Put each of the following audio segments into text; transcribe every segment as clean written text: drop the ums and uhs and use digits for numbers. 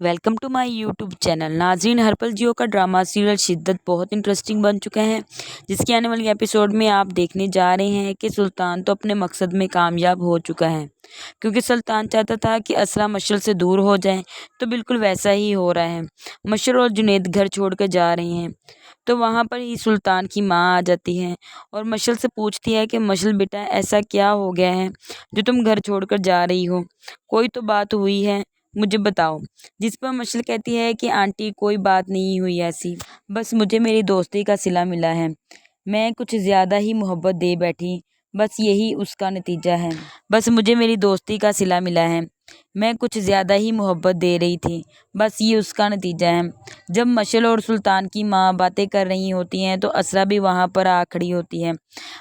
Welcome to my YouTube channel. नाज़रीन, हर्पल जियो का ड्रामा सीरियल शिद्दत बहुत इंटरेस्टिंग बन चुका है, जिसकी आने वाली एपिसोड में आप देखने जा रहे हैं कि सुल्तान तो अपने मकसद में कामयाब हो चुका है, क्योंकि सुल्तान चाहता था कि असरा मशल से दूर हो जाए, तो बिल्कुल वैसा ही हो रहा है। मशल और जुनैद घर छोड़ कर जा रहे हैं, तो वहाँ पर ही सुल्तान की माँ आ जाती है और मशल से पूछती है कि मशल बेटा, ऐसा क्या हो गया है जो तुम घर छोड़कर जा रही हो? कोई तो बात हुई है, मुझे बताओ। जिस पर मशल कहती है कि आंटी, कोई बात नहीं हुई ऐसी, बस मुझे मेरी दोस्ती का सिला मिला है। मैं कुछ ज़्यादा ही मोहब्बत दे बैठी, बस यही उसका नतीजा है। बस मुझे मेरी दोस्ती का सिला मिला है, मैं कुछ ज़्यादा ही मोहब्बत दे रही थी, बस ये उसका नतीजा है। जब मशल और सुल्तान की माँ बातें कर रही होती हैं तो असरा भी वहाँ पर आ खड़ी होती है।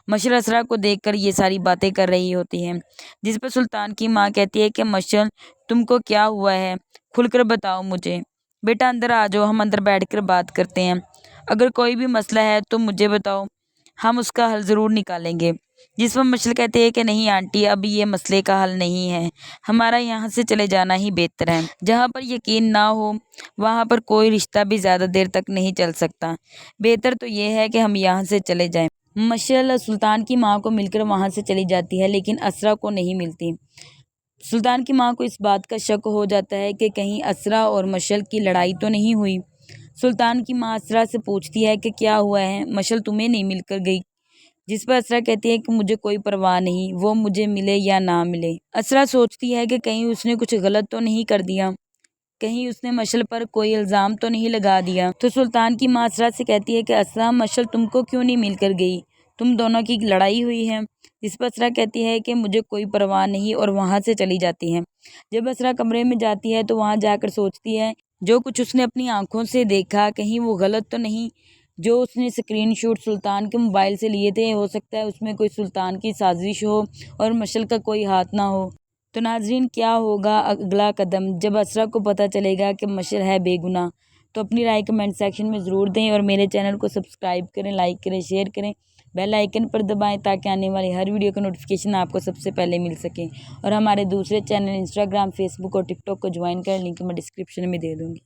मशल असरा को देखकर ये सारी बातें कर रही होती हैं, जिस पर सुल्तान की माँ कहती है कि मशल, तुमको क्या हुआ है? खुलकर बताओ मुझे। बेटा अंदर आ जाओ, हम अंदर बैठकर बात करते हैं। अगर कोई भी मसला है तो मुझे बताओ, हम उसका हल ज़रूर निकालेंगे। जिस पर मशल कहते हैं कि नहीं आंटी, अभी ये मसले का हल नहीं है, हमारा यहाँ से चले जाना ही बेहतर है। जहाँ पर यकीन ना हो वहाँ पर कोई रिश्ता भी ज़्यादा देर तक नहीं चल सकता। बेहतर तो ये है कि हम यहाँ से चले जाएं। मशल सुल्तान की माँ को मिलकर वहाँ से चली जाती है, लेकिन असरा को नहीं मिलती। सुल्तान की माँ को इस बात का शक हो जाता है कि कहीं असरा और मशल की लड़ाई तो नहीं हुई। सुल्तान की माँ असरा से पूछती है कि क्या हुआ है, मशल तुम्हें नहीं मिलकर गई? जिस पर असरा कहती है कि मुझे कोई परवाह नहीं, वो मुझे मिले या ना मिले। असरा सोचती है कि कहीं उसने कुछ गलत तो नहीं कर दिया, कहीं उसने मशल पर कोई इल्ज़ाम तो नहीं लगा दिया। तो सुल्तान की माँ असरा से कहती है कि असरा, मशल तुमको क्यों नहीं मिलकर गई? तुम दोनों की लड़ाई हुई है? जिस पर असरा कहती है कि मुझे कोई परवाह नहीं, और वहाँ से चली जाती है। जब असरा कमरे में जाती है तो वहाँ जाकर सोचती है जो कुछ उसने अपनी आंखों से देखा कहीं वो गलत तो नहीं। जो उसने स्क्रीनशॉट सुल्तान के मोबाइल से लिए थे, हो सकता है उसमें कोई सुल्तान की साजिश हो और मशल का कोई हाथ ना हो। तो नाजरीन, क्या होगा अगला कदम जब असरा को पता चलेगा कि मशल है बेगुनाह? तो अपनी राय कमेंट सेक्शन में ज़रूर दें और मेरे चैनल को सब्सक्राइब करें, लाइक करें, शेयर करें, बेल आइकन पर दबाएं ताकि आने वाली हर वीडियो का नोटिफिकेशन आपको सबसे पहले मिल सके। और हमारे दूसरे चैनल इंस्टाग्राम, फेसबुक और टिकटॉक को ज्वाइन करें, लिंक मैं डिस्क्रिप्शन में दे दूँगी।